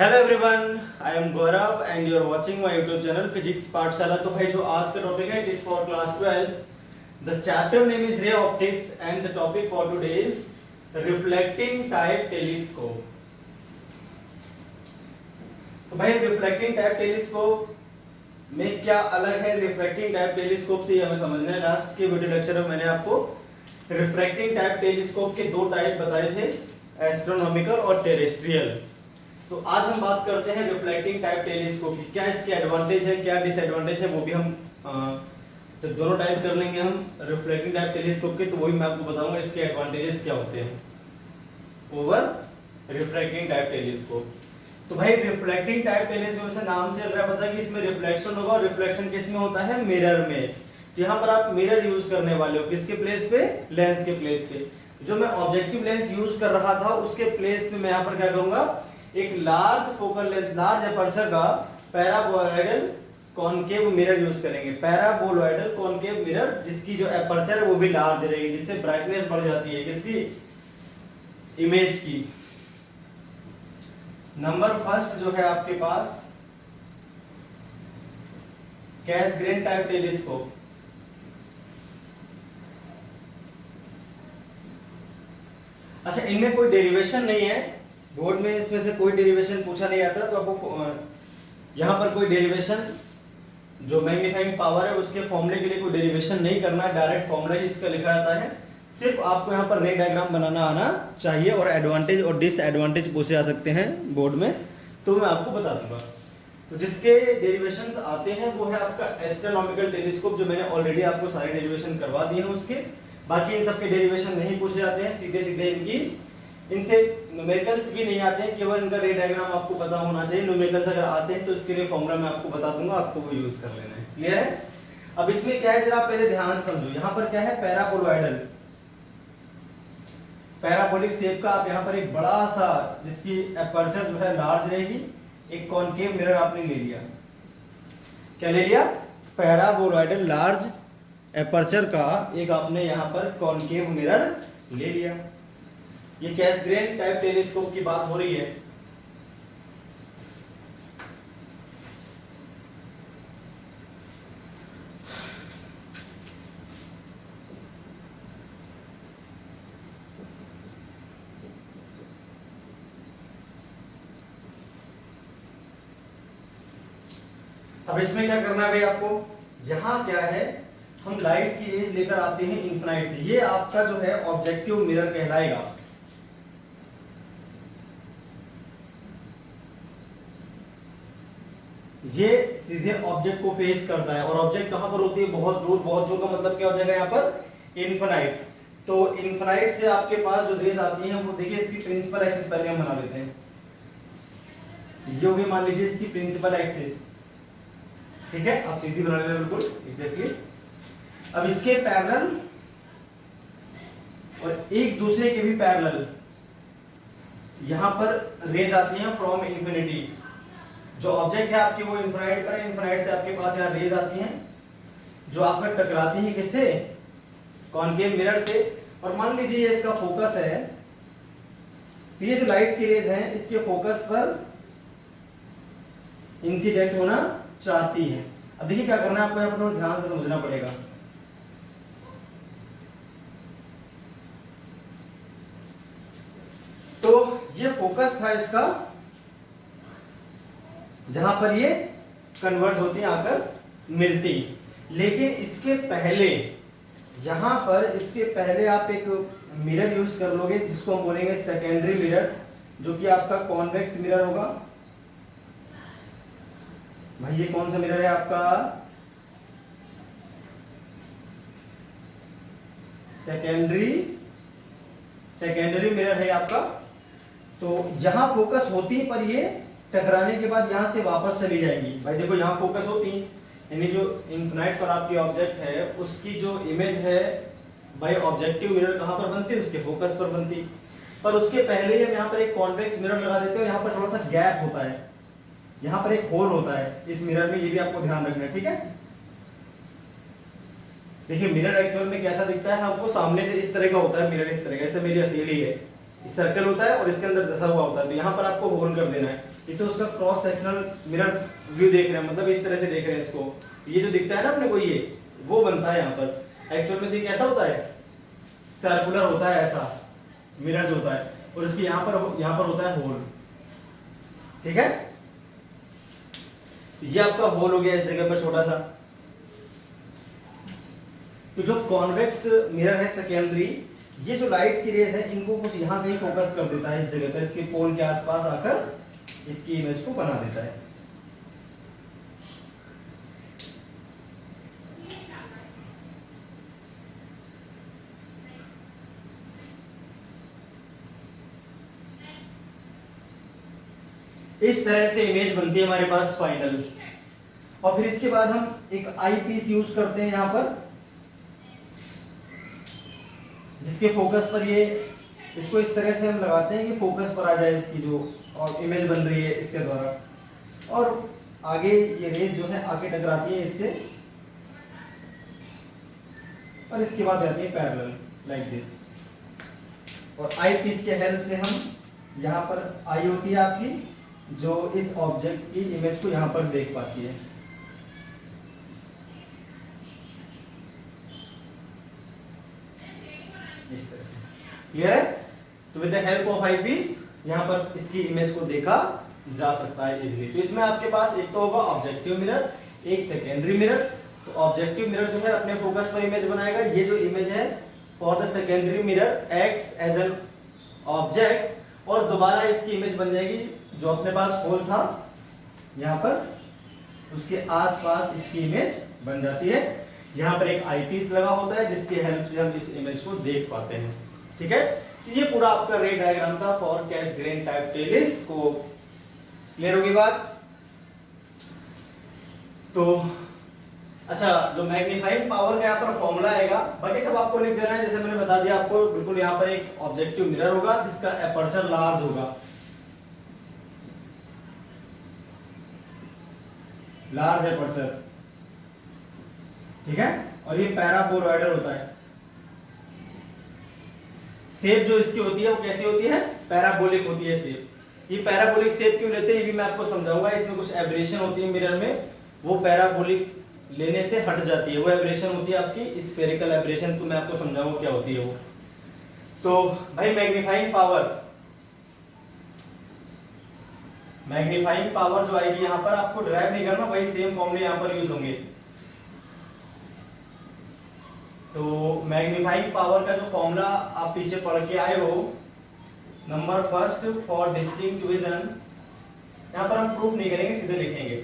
Hello everyone, I am Gaurav and you are watching my YouTube channel physics Pathshala. तो भाई जो आज का टॉपिक है it is for class 12। The chapter name is ray optics and the topic for today is reflecting type telescope. तो भाई reflecting type telescope में क्या अलग है रिफ्रैक्टिंग टाइप टेलीस्कोप से, हमें समझना है। लास्ट के वीडियो लेक्चर में मैंने आपको रिफ्रैक्टिंग टाइप टेलीस्कोप के दो टाइप बताए थे, एस्ट्रोनॉमिकल और टेरेस्ट्रियल। तो आज हम बात करते हैं रिफ्लेक्टिंग टाइप टेलीस्कोप की। क्या इसके एडवांटेज है, क्या डिसएडवांटेज है, वो भी हम जब दोनों टाइप कर लेंगे हम रिफ्लेक्टिंग टाइप टेलीस्कोप के, तो वही मैं आपको बताऊंगा इसके एडवांटेजेस क्या होते हैं ओवर रिफ्रैक्टिंग टाइप टेलीस्कोप। तो भाई रिफ्लेक्टिंग टाइप टेलीस्कोप से नाम से लग रहा है पता है कि इसमें रिफ्लेक्शन होगा, और रिफ्लेक्शन किस में होता है, मिरर में। तो यहाँ पर आप मिरर यूज करने वाले हो किसके प्लेस पे, लेंस के प्लेस पे। जो मैं ऑब्जेक्टिव लेंस यूज कर रहा था उसके प्लेस पे मैं यहाँ पर क्या करूंगा, एक large focal length, large aperture का पैराबोलॉइडल कॉनकेव मिरर यूज करेंगे। पैराबोलॉइडल कॉनकेव मिरर जिसकी जो एपर्चर है वो भी लार्ज रहेगी, जिससे ब्राइटनेस बढ़ जाती है किसकी, इमेज की। नंबर फर्स्ट जो है आपके पास कैसग्रेन टाइप टेलीस्कोप। अच्छा, इनमें कोई डेरिवेशन नहीं है, बोर्ड में इसमें से कोई डेरिवेशन पूछा नहीं आता, तो आपको यहाँ पर कोई डेरिवेशन जो मैग्नीफाइंग पावर है उसके फॉर्मूले के लिए कोई डेरिवेशन नहीं करना है, डायरेक्ट फॉर्मूला ही इसका लिखा जाता है। सिर्फ आपको यहाँ पर रे डायग्राम बनाना आना चाहिए, और एडवांटेज और डिसएडवांटेज पूछे जा सकते हैं बोर्ड में, तो मैं आपको बता दूंगा। तो जिसके डेरिवेशंस आते हैं वो है आपका एस्ट्रोनॉमिकल टेलीस्कोप, जो मैंने ऑलरेडी आपको सारे डेरिवेशन करवा दिए हैं उसके। बाकी इन सबके डेरिवेशन नहीं पूछे जाते हैं, सीधे सीधे इनसे न्यूमेरिकल्स भी नहीं आते हैं, केवल इनका रे डायग्राम आपको पता होना चाहिए। न्यूमेरिकल्स अगर आते हैं तो इसके लिए फॉर्मूला मैं आपको बता दूंगा, आपको वो यूज कर लेना है। क्लियर है? अब इसमें क्या है जरा पहले ध्यान से समझो। यहाँ पर क्या है, पैराबोलॉइडल, पैराबोलिक शेप का आप यहाँ पर एक बड़ा सा जिसकी एपर्चर जो है लार्ज रहेगी, एक कॉनकेव मिरर आपने ले लिया। क्या ले लिया? पैराबोलॉइडल लार्ज एपर्चर का एक आपने यहाँ पर कॉनकेव मिरर ले लिया। ये कैसग्रेन टाइप टेलीस्कोप की बात हो रही है। अब इसमें क्या करना है भाई आपको, यहां क्या है, हम लाइट की रेज लेकर आते हैं इन्फिनाइट से। ये आपका जो है ऑब्जेक्टिव मिरर कहलाएगा। ये सीधे ऑब्जेक्ट को फेस करता है, और ऑब्जेक्ट कहां पर होती है, बहुत दूर। बहुत दूर का मतलब क्या हो जाएगा यहाँ पर, इन्फिनाइट। तो इन्फिनाइट से आपके पास जो रेज आती हैं वो देखिए, इसकी प्रिंसिपल एक्सिस पहले हम बना लेते हैं। ये होगी मान लीजिए इसकी प्रिंसिपल एक्सिस, ठीक है, आप सीधी बना लेना बिल्कुल एग्जैक्टली। अब इसके पैरेलल और एक दूसरे के भी पैरेलल यहां पर रेज आती हैं फ्रॉम इंफिनिटी। जो ऑब्जेक्ट है आपकी वो इन्फिनाइट पर है, इन्फिनाइट से आपके पास यहाँ रेज आती हैं जो आपका टकराती है किससे, कॉनकेव मिरर से। और मान लीजिए ये इसका फोकस है, तो ये जो लाइट की रेज है इसके फोकस पर इंसिडेंट होना चाहती है। अब देखिए क्या करना है आपको, यहाँ पर ध्यान से समझना पड़ेगा। तो ये फोकस था इसका, जहां पर ये कन्वर्ज होती आकर मिलती। लेकिन इसके पहले यहां पर, इसके पहले आप एक मिरर यूज कर लोगे जिसको हम बोलेंगे सेकेंडरी मिरर, जो कि आपका कॉन्वेक्स मिरर होगा। भाई ये कौन सा मिरर है आपका, सेकेंडरी मिरर है आपका। तो यहां फोकस होती पर ये टकराने के बाद यहां से वापस चली जाएगी। भाई देखो यहां फोकस होती, यानी जो इन्फिनाइट पर आपकी ऑब्जेक्ट है उसकी जो इमेज है भाई ऑब्जेक्टिव मिरर कहां पर बनती है, उसके फोकस पर बनती। पर उसके पहले ही हम यहाँ पर एक कॉन्वेक्स मिरर लगा देते हैं, और यहाँ पर थोड़ा सा गैप होता है, यहाँ पर एक होल होता है इस मिरर में, ये भी आपको ध्यान रखना है, ठीक है। देखिए मिरर एक्चुअल में कैसा दिखता है, आपको सामने से इस तरह का होता है मिरर, इस तरह का, ऐसे मेरी हथेली है, सर्कल होता है और इसके अंदर धसा हुआ होता है, तो यहाँ पर आपको होल कर देना है। ये तो उसका क्रॉस सेक्शनल मिरर व्यू देख रहे हैं, मतलब इस तरह से देख रहे हैं इसको, ये जो दिखता है ना अपने को, ये वो बनता है यहाँ पर। एक्चुअल में तो कैसा होता है, सर्कुलर होता है, ऐसा मिरर जो होता है, और इसके यहाँ पर होता है होल। ठीक है, ये आपका होल हो गया इस जगह पर छोटा सा। तो जो कॉन्वेक्स मिरर है सेकेंडरी, ये जो लाइट की रेज है इनको कुछ यहाँ कहीं फोकस कर देता है, इस जगह पर, इसके पोल के आसपास आकर इसकी इमेज को बना देता है। इस तरह से इमेज बनती है हमारे पास फाइनल। और फिर इसके बाद हम एक आई पीस यूज करते हैं यहाँ पर, जिसके फोकस पर ये, इसको इस तरह से हम लगाते हैं कि फोकस पर आ जाए इसकी जो और इमेज बन रही है इसके द्वारा, और आगे ये रेज जो है आके टकराती है इससे, और इसके बाद आती है पैरेलल लाइक दिस। और आई पीस के हेल्प से हम, यहाँ पर आई होती है आपकी, जो इस ऑब्जेक्ट की इमेज को यहाँ पर देख पाती है। इस तरह से क्लियर है। तो with the help of eyepiece यहाँ पर इसकी इमेज को देखा जा सकता है इजीली। तो इसमें आपके पास एक तो होगा ऑब्जेक्टिव मिरर, एक सेकेंडरी मिरर। तो ऑब्जेक्टिव मिरर जो है अपने फोकस पर इमेज बनाएगा। ये जो इमेज है for the secondary mirror acts as an object, और दोबारा इसकी इमेज बन जाएगी जो अपने पास होल था यहाँ पर, उसके आसपास इसकी इमेज बन जाती है। यहाँ पर एक आईपीस लगा होता है जिसकी हेल्प से हम इस इमेज को देख पाते हैं। ठीक है, तो ये पूरा आपका रे डायग्राम था for Cassegrain type telescope. Clear होगी बात। तो अच्छा, जो मैग्नीफाइंग पावर का यहाँ पर फॉर्मूला आएगा, बाकी सब आपको लिख देना है। जैसे मैंने बता दिया आपको, बिल्कुल यहाँ पर एक ऑब्जेक्टिव मिरर होगा जिसका एपर्चर लार्ज होगा, लार्ज एपर्चर। ठीक है, और ये पैराबोलॉइडल होता है। शेप जो इसकी होती है वो कैसी होती है, पैराबोलिक होती है शेप। ये पैराबोलिक शेप क्यों लेते हैं ये भी मैं आपको समझाऊंगा। इसमें कुछ एब्रेशन होती है मिरर में, वो पैराबोलिक लेने से हट जाती है। वो एब्रेशन होती है आपकी स्फेरिकल एब्रेशन, तो मैं आपको समझाऊंगा क्या होती है वो। तो भाई मैग्नीफाइंग पावर जो आएगी यहाँ पर, आपको ड्राइव नहीं करना, वही सेम फॉर्मूले यहाँ पर यूज होंगे। तो मैग्नीफाइंग पावर का जो फॉर्मूला आप पीछे पढ़ के आए हो, number first for distinct vision, यहाँ पर हम प्रूफ नहीं करेंगे, सीधे लिखेंगे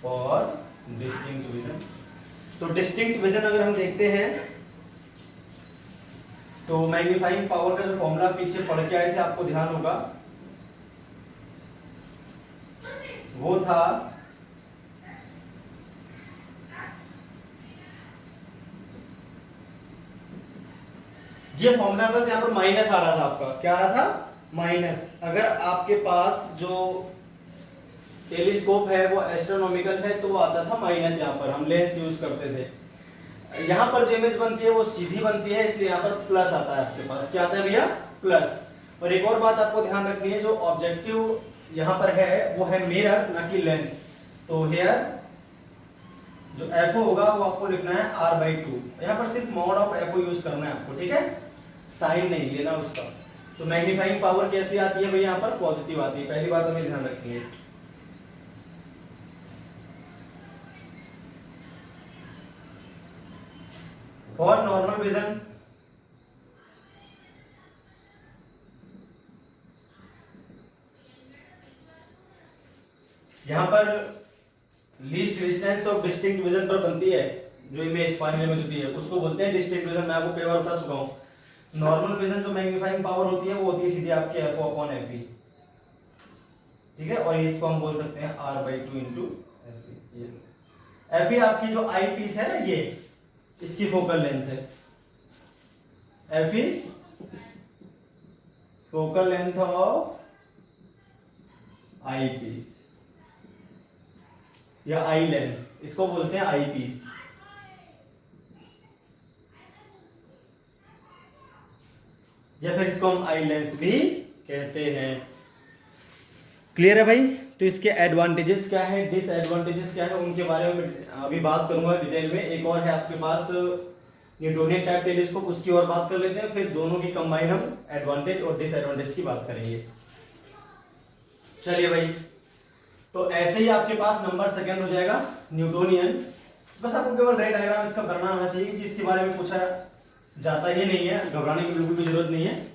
फॉर डिस्टिंक्ट विजन। तो डिस्टिंक्ट विजन अगर हम देखते हैं तो मैग्नीफाइंग पावर का जो फॉर्मूला पीछे पढ़ के आए थे, आपको ध्यान होगा, वो था ये फॉर्मूला, बस यहाँ पर माइनस आ रहा था आपका। क्या आ रहा था, माइनस। अगर आपके पास जो टेलीस्कोप है वो एस्ट्रोनॉमिकल है तो वो आता था माइनस, यहाँ पर हम लेंस यूज करते थे। यहाँ पर जो इमेज बनती है वो सीधी बनती है, इसलिए यहाँ पर प्लस आता है आपके पास। क्या आता है भैया, प्लस। और एक और बात आपको ध्यान रखनी है, जो ऑब्जेक्टिव यहाँ पर है वो है मिरर, ना कि लेंस। तो हेयर जो एफओ होगा वो आपको लिखना है r/2। यहाँ पर सिर्फ मॉड ऑफ एफओ यूज करना है आपको, ठीक है, साइन नहीं लेना उसका। तो मैग्नीफाइंग पावर कैसी आती है भैया, यहाँ पर पॉजिटिव आती है। पहली बात हमें ध्यान रखेंगे। फॉर नॉर्मल विजन यहां पर least distance of distinct vision पर बनती है जो इमेज फाइनल इमेज होती है, उसको बोलते हैं डिस्टिंक्ट विजन। मैं आपको कई बार बता चुका हूं। नॉर्मल विजन जो मैग्नीफाइंग पावर होती है वो होती है सीधे आपके f/fe, ठीक है, और इसको हम बोल सकते हैं r/2 इंटू fe। आपकी जो आई पीस है ना, ये इसकी फोकल लेंथ है। fe focal length of eyepiece या आई लेंस, इसको बोलते हैं आई पीस। या फिर इसको हम आई लेंस भी कहते हैं। क्लियर है भाई? तो इसके एडवांटेजेस क्या है, डिसएडवांटेजेस क्या है, उनके बारे में अभी बात करूंगा डिटेल में। एक और है आपके पास न्यूटोनियन टाइप टेलीस्कोप, उसकी और बात कर लेते हैं, फिर दोनों की कंबाइन हम एडवांटेज और डिसएडवांटेज की बात करेंगे। चलिए भाई, तो ऐसे ही आपके पास नंबर सेकंड हो जाएगा न्यूटोनियन। बस आपको केवल रेड डायग्राम इसका करना आना चाहिए, क्योंकि इसके बारे में पूछा जाता ही नहीं है, घबराने की बिल्कुल भी जरूरत नहीं है।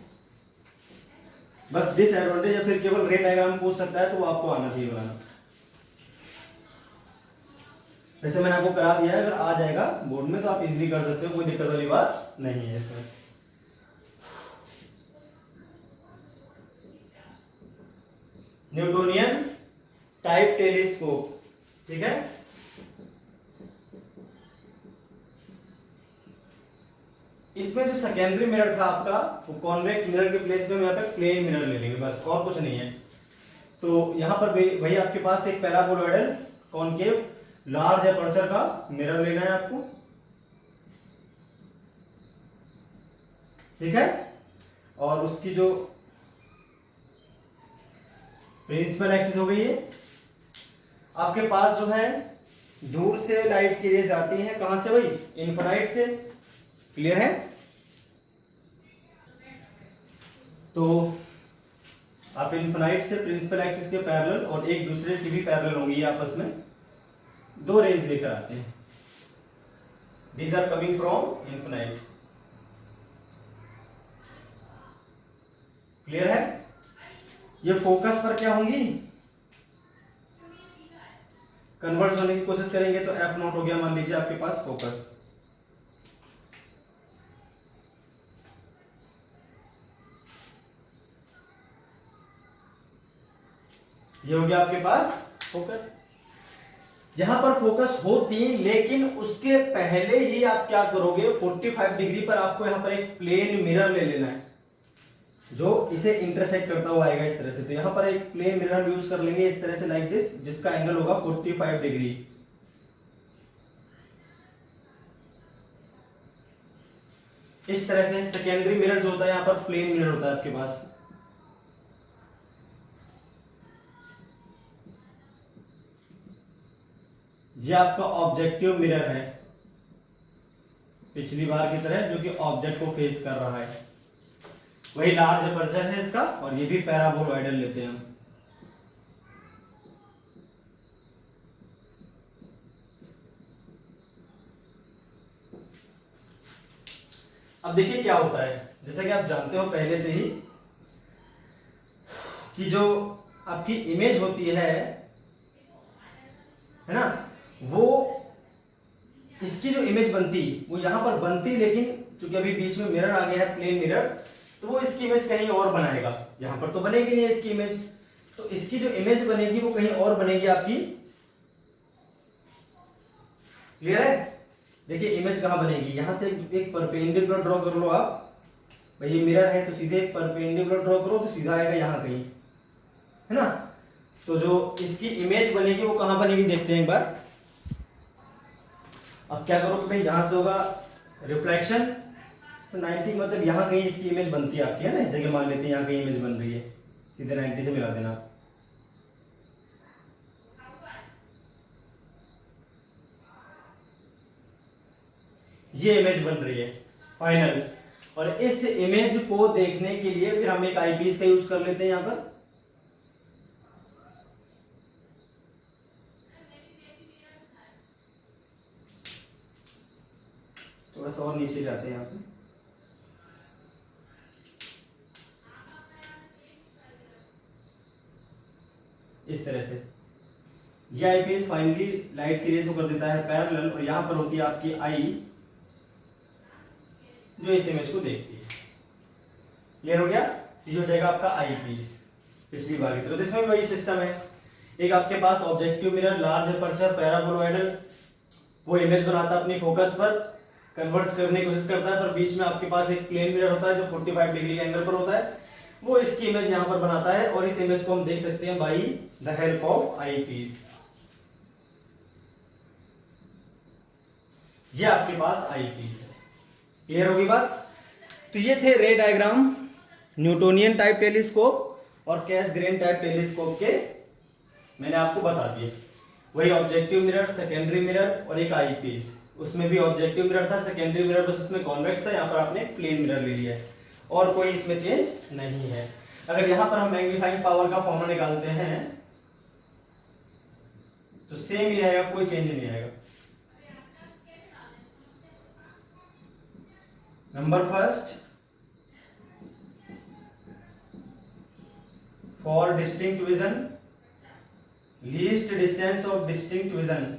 बस डिसएडवांटेज या फिर केवल रेड डायग्राम पूछ सकता है तो वो आपको आना चाहिए बनाना। वैसे मैंने आपको करा दिया है, अगर आ जाएगा बोर्ड में तो आप इजीली कर सकते हो, कोई दिक्कत वाली बात नहीं है इसमें। न्यूटोनियन टाइप टेलीस्कोप, ठीक है। इसमें जो सेकेंडरी मिरर था आपका, वो कॉन्वेक्स मिरर के प्लेस पे हम यहाँ पे प्लेन मिरर ले लेंगे, बस और कुछ नहीं है। तो यहाँ पर वही आपके पास एक पैराबोलॉइडल कॉनकेव लार्ज एपर्चर का मिरर लेना है आपको, ठीक है। और उसकी जो प्रिंसिपल एक्सिस हो गई है, आपके पास जो है दूर से लाइट की रेज आती है, कहां से भाई? इनफिनाइट से। क्लियर है? तो आप इनफिनाइट से प्रिंसिपल एक्सिस के पैरेलल और एक दूसरे की भी पैरेलल होंगी आपस में, दो रेज लेकर आते हैं। These are coming from infinite. Clear है? ये फोकस पर क्या होंगी? कन्वर्ट होने की कोशिश करेंगे तो एफ नॉट हो गया, मान लीजिए आपके पास फोकस। ये हो गया आपके पास फोकस। यहां पर फोकस होती, लेकिन उसके पहले ही आप क्या करोगे, 45 डिग्री पर आपको यहां पर एक प्लेन मिरर ले लेना है जो इसे इंटरसेक्ट करता हुआ आएगा इस तरह से। तो यहां पर एक प्लेन मिरर यूज कर लेंगे इस तरह से, लाइक दिस, जिसका एंगल होगा 45 डिग्री। इस तरह से सेकेंडरी मिरर जो होता है, यहां पर प्लेन मिरर होता है आपके पास। ये आपका ऑब्जेक्टिव मिरर है, पिछली बार की तरह, जो कि ऑब्जेक्ट को फेस कर रहा है। वही लार्ज एपर्चर है इसका, और ये भी पैराबोलॉइडल लेते हैं हम। अब देखिए क्या होता है, जैसा कि आप जानते हो पहले से ही कि जो आपकी इमेज होती है ना, वो इसकी जो इमेज बनती वो यहां पर बनती, लेकिन चूंकि अभी बीच में मिरर आ गया है, प्लेन मिरर, तो वो इसकी इमेज कहीं और बनाएगा। यहां पर तो बनेगी नहीं इसकी इमेज, तो इसकी जो इमेज बनेगी वो कहीं और बनेगी आपकी। क्लियर है? देखिए इमेज कहां बनेगी, यहां से एक परपेंडिकुलर ड्रॉ कर लो आप। भाई ये मिरर है तो सीधे एक परपेंडिकुलर ड्रॉ करो, तो सीधा आएगा यहां कहीं, है ना। तो जो इसकी इमेज बनेगी वो कहां बनेगी, देखते हैं एक बार। अब क्या करो कि भाई यहां से होगा रिफ्लेक्शन, तो 90 मतलब यहां कहीं इसकी इमेज बनती है आपकी, है ना। इस जगह मान लेते हैं यहां कहीं इमेज बन रही है, सीधे 90 से मिला देना। ये इमेज बन रही है फाइनल, और इस इमेज को देखने के लिए फिर हम एक आईपीस का यूज कर लेते हैं यहां पर। थोड़ा सा और नीचे जाते हैं यहाँ पे। इस तरह से ये आईपीएस फाइनली लाइट की रेज को कर देता है पैरेलल, और यहां पर होती है आपकी आई जो इस इमेज को देखती है। क्लियर हो गया? ये हो जाएगा आपका आई पीस पिछली बार की तरह। तो इसमें भी वही सिस्टम है, एक आपके पास objective mirror, large aperture, paraboloidal, वो इमेज बनाता है अपनी फोकस पर, कन्वर्ट करने की कोशिश करता है, पर बीच में आपके पास एक प्लेन मिरर होता है जो 45 डिग्री के एंगल पर होता है, वो इसकी इमेज यहां पर बनाता है, और इस इमेज को हम देख सकते हैं by the help of eyepiece. ये आपके पास आई पीस है। क्लियर होगी बात? तो ये थे रे डायग्राम न्यूटोनियन टाइप टेलीस्कोप और कैसग्रेन टाइप टेलीस्कोप के मैंने आपको बता दिए। वही ऑब्जेक्टिव मिरर, सेकेंडरी मिरर और एक आई पीस। उसमें भी ऑब्जेक्टिव मिरर था, सेकेंडरी मिरर बस उसमें कॉन्वेक्स था, यहाँ पर आपने प्लेन मिरर ले लिया है और कोई इसमें चेंज नहीं है। अगर यहाँ पर हम मैग्नीफाइंग पावर का फॉर्मूला निकालते हैं तो सेम ही रहेगा, कोई चेंज नहीं आएगा। Number first, for distinct vision, least distance of distinct vision,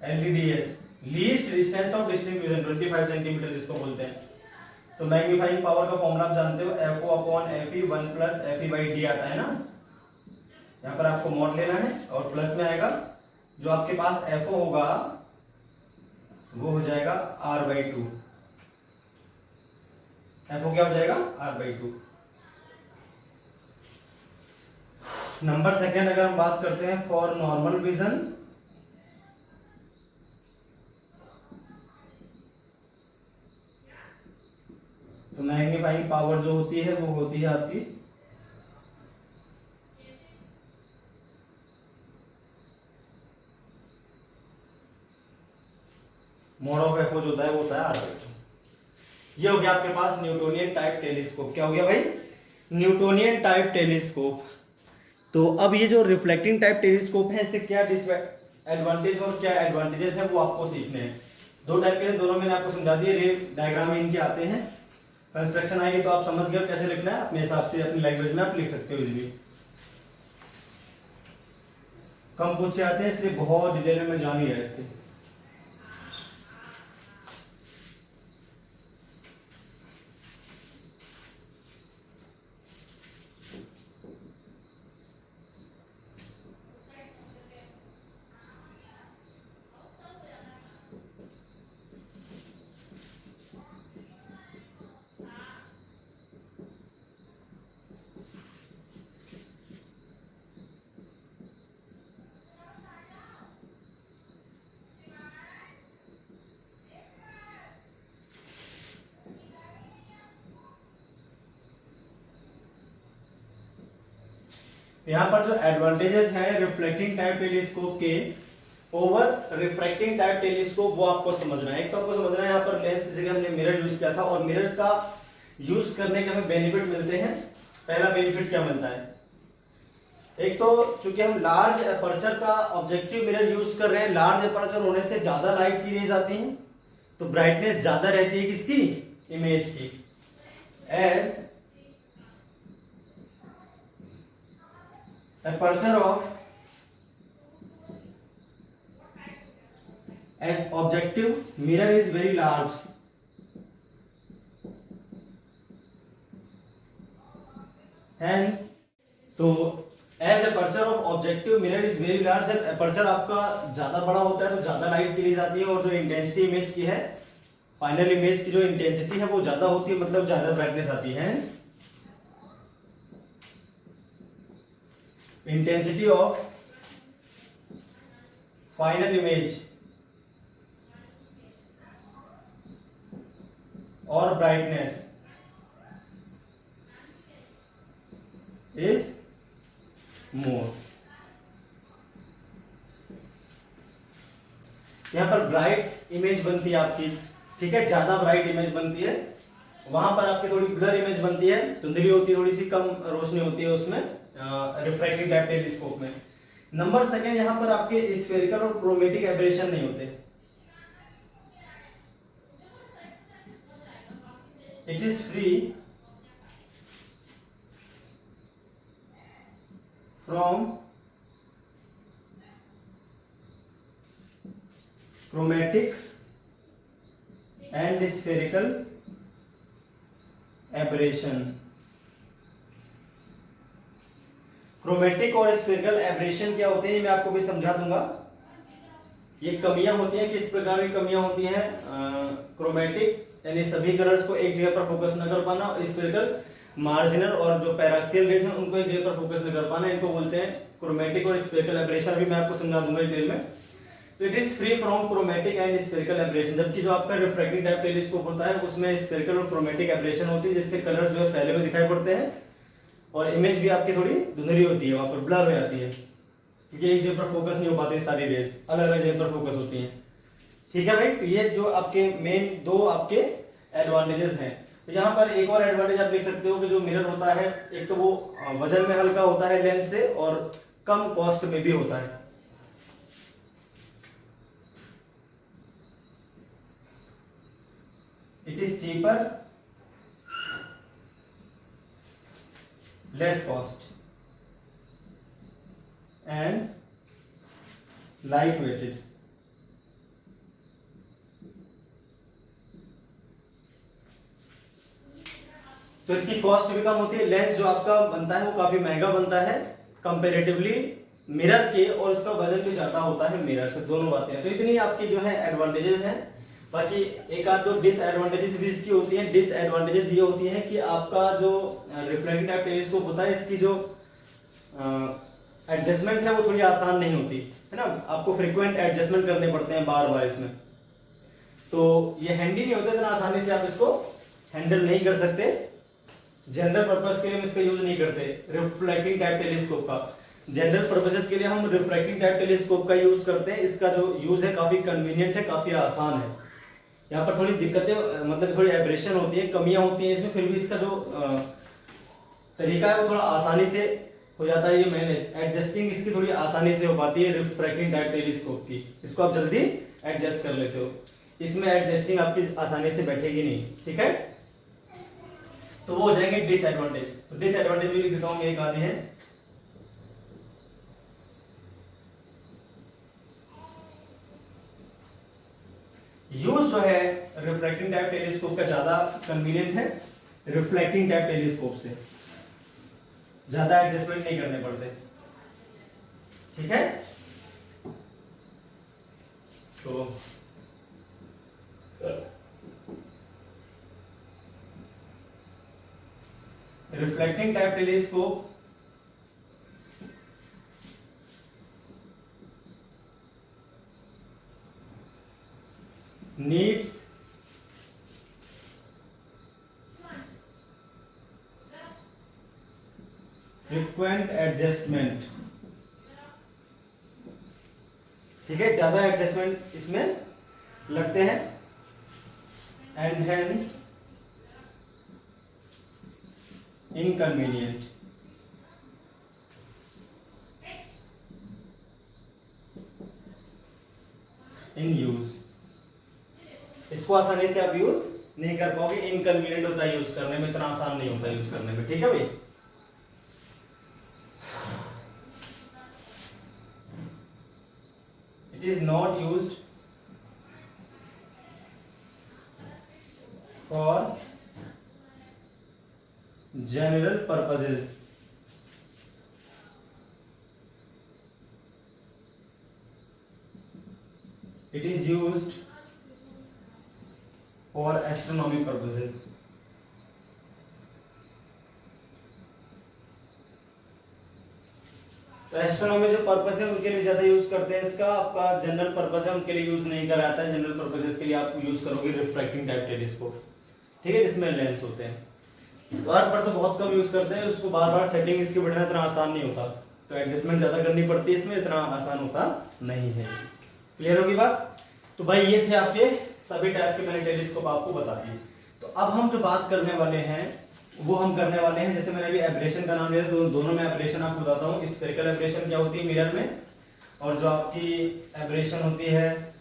LDDS, least distance of distinct vision 25 centimetre जिसको बोलते हैं। तो मैग्नीफाइंग पावर का फॉर्मूला आप जानते हो, FO upon FE 1 plus FE by D आता है ना। यहाँ पर आपको मॉड लेना है और प्लस में आएगा, जो आपके पास FO होगा वो हो जाएगा R बाई 2। FO क्या हो जाएगा? R by 2। नंबर सेकेंड, अगर हम बात करते हैं फॉर नॉर्मल विजन, तो मैग्नीफाइंग पावर जो होती है वो होती है आपकी मोड ऑफ एफओ जो होता है वो होता है R/2। ये हो गया आपके पास न्यूटोनियन टाइप टेलीस्कोप। क्या हो गया भाई? Newtonian type telescope. तो अब ये जो रिफ्लेक्टिंग टाइप टेलीस्कोप है, इससे क्या एडवांटेज और क्या एडवांटेजेस है वो आपको सीखने हैं। दो टाइप के, दोनों मैंने आपको समझा दिए, रे डायग्राम इनके आते हैं। कंस्ट्रक्शन आएगी तो आप समझ गए कैसे लिखना है, अपने हिसाब से अपनी लैंग्वेज में आप लिख सकते हो इजीली। कम पूछ से आते हैं इसलिए बहुत डिटेल में जान ही रहा है इसके। यहाँ पर जो एडवांटेजेस हैं रिफ्लेक्टिंग टाइप टेलीस्कोप के ओवर रिफ्रैक्टिंग टाइप टेलीस्कोप, वो आपको समझना है। एक तो आपको समझना है यहाँ पर लेंस की जगह हमने मिरर यूज किया था और मिरर का यूज करने के हमें बेनिफिट मिलते हैं। पहला बेनिफिट क्या मिलता है? एक तो चूंकि हम लार्ज एपर्चर का ऑब्जेक्टिव मिरर यूज कर रहे हैं, लार्ज एपर्चर होने से ज्यादा लाइट की रेज आती है तो ब्राइटनेस ज्यादा रहती है किसकी? इमेज की। As aperture of an objective mirror is very large, hence तो as aperture of objective mirror is very large, जब aperture आपका ज्यादा बड़ा होता है तो ज्यादा लाइट की रेज आती है और जो इंटेंसिटी इमेज की है, फाइनल इमेज की जो इंटेंसिटी है वो ज्यादा होती है, मतलब ज्यादा ब्राइटनेस आती है। hence intensity of final image or brightness is more। यहां पर ब्राइट इमेज बनती है आपकी, ठीक है, ज्यादा ब्राइट इमेज बनती है। वहां पर आपकी थोड़ी ब्लर इमेज बनती है, धुंधली होती है, थोड़ी सी कम रोशनी होती है उसमें रिफ्रैक्टिंग टाइप टेलीस्कोप में। नंबर सेकंड, यहां पर आपके स्फेरिकल और क्रोमेटिक एब्रेशन नहीं होते। It is free from chromatic and spherical aberration. Chromatic और स्फेरिकल एब्रेशन क्या होते हैं मैं आपको भी समझा दूंगा। ये कमियां होती हैं, किस प्रकार की कमियां होती हैं? क्रोमेटिक यानी सभी कलर्स को एक जगह पर फोकस न कर पाना, स्फेरिकल मार्जिनल और जो पैराक्सियल रेज हैं उनको एक जगह पर फोकस न कर पाना, इनको बोलते हैं क्रोमेटिक और स्फेरिकल एब्रेशन। भी मैं आपको समझा दूंगा डिटेल में। तो it is free from chromatic and spherical aberration, जबकि जो आपका रिफ्रैक्टिंग टाइप टेलीस्कोप होता है उसमें स्फेरिकल और क्रोमेटिक एब्रेशन होती है, जिससे कलर्स जो है फैले हुए दिखाई पड़ते हैं और इमेज भी आपकी थोड़ी धुंधली होती है, वहां पर ब्लर हो जाती है, क्योंकि एक जगह पर फोकस नहीं हो पाती, सारी रेज अलग अलग जगह पर फोकस होती हैं। ठीक है भाई, तो ये जो आपके मेन दो आपके एडवांटेजेस हैं। तो यहाँ पर एक और एडवांटेज आप देख सकते हो कि जो मिरर होता है, एक तो वो वजन में हल्का होता है लेंस से और कम कॉस्ट में भी होता है। It is cheaper, less cost and light weighted. तो इसकी कॉस्ट भी कम होती है, लेंस जो आपका बनता है वो काफी महंगा बनता है कंपेरेटिवली मिरर के, और उसका वजन भी ज्यादा होता है मिरर से, दोनों बातें हैं। तो इतनी आपकी जो है एडवांटेजेस हैं। बाकी एक आध दो डिसएडवांटेजेस भी इसकी होती हैं। डिसएडवांटेजेस ये होती हैं कि आपका जो रिफ्रैक्टिंग टाइप टेलीस्कोप होता है, इसकी जो एडजस्टमेंट है वो थोड़ी आसान नहीं होती है ना, आपको फ्रीक्वेंट एडजस्टमेंट करने पड़ते हैं बार बार इसमें, तो ये हैंडी नहीं होता, इतना आसानी से आप इसको हैंडल नहीं कर सकते। जनरल पर्पस के लिए हम इसका यूज नहीं करते रिफ्रैक्टिंग टाइप टेलीस्कोप का। जनरल पर्पसेस के लिए हम रिफ्रैक्टिंग टाइप टेलीस्कोप का यूज करते हैं। इसका जो यूज है काफी कन्वीनियंट है, काफी आसान है। यहाँ पर थोड़ी दिक्कतें, मतलब थोड़ी एब्रेशन होती है, कमियां होती हैं इसमें, फिर भी इसका जो तरीका है वो थोड़ा आसानी से हो जाता है। ये मैनेज एडजस्टिंग इसकी थोड़ी आसानी से हो पाती है रिफ्रैक्टिंग टाइप टेलीस्कोप की, इसको आप जल्दी एडजस्ट कर लेते हो। इसमें एडजस्टिंग आपकी आसानी से बैठेगी नहीं, ठीक है। तो वो हो जाएंगे डिसएडवांटेज। तो डिसएडवांटेज भी लिख देता हूं, एक आधे हैं। यूज जो है रिफ्रैक्टिंग टाइप टेलीस्कोप का ज्यादा कन्वीनियंट है रिफ्लेक्टिंग टाइप टेलीस्कोप से, ज्यादा एडजस्टमेंट नहीं करने पड़ते, ठीक है। तो reflecting type telescope needs frequent adjustment, ठीक है, ज्यादा एडजस्टमेंट इसमें लगते हैं, and hence inconvenient. In use, इसको आसानी से आप यूज नहीं कर पाओगे, इनकन्वीनियंट होता है यूज करने में, इतना आसान नहीं होता यूज करने में, ठीक है भाई। It is not used for general purposes, it is used for astronomy purposes। तो एस्ट्रोनॉमी जो पर्पस है उनके लिए ज्यादा यूज करते हैं इसका, आपका जनरल पर्पस है उनके लिए यूज नहीं कराता है। जनरल पर्पसेस के लिए आप यूज करोगे रिफ्रैक्टिंग टाइप टेलीस्कोप, ठीक है, जिसमें लेंस होते हैं। बार बार तो बहुत कम यूज करते हैं उसको, बार बार सेटिंग इसकी बढ़ना इतना आसान नहीं होता, तो एडजस्टमेंट ज्यादा करनी पड़ती है इसमें, इतना आसान होता नहीं है। क्लियर होगी बात। तो भाई ये थे आपके सभी टाइप के मैंने टेलीस्कोप आपको बता दिए। तो अब हम जो बात करने वाले हैं वो हम करने वाले हैं, जैसे मैंने अभी एब्रेशन का नाम दिया, तो दोनों में एब्रेशन आपको बताता हूँ। स्फेरिकल एब्रेशन क्या होती है मिरर में, और जो आपकी एब्रेशन होती है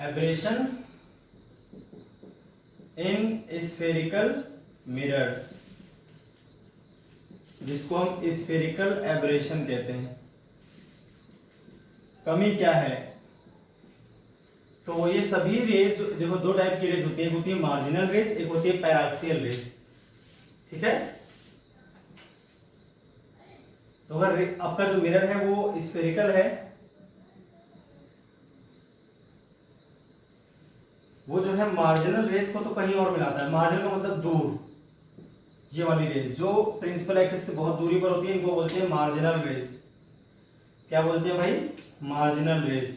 एब्रेशन इन स्फेरिकल मिरर्स, जिसको हम स्फेरिकल एब्रेशन कहते हैं। कमी क्या है, तो ये सभी रेज, देखो दो टाइप की रेज होती है, एक होती है मार्जिनल रेज, एक होती है पैराक्सियल रेज, ठीक है। तो अगर आपका जो मिरर है वो स्फेरिकल है वो जो है मार्जिनल रेस को तो कहीं और मिलाता है। मार्जिनल का मतलब दूर, ये वाली रेस जो प्रिंसिपल एक्सिस से बहुत दूरी पर होती है इनको बोलते हैं मार्जिनल रेस। क्या बोलते हैं भाई? Marginal rays.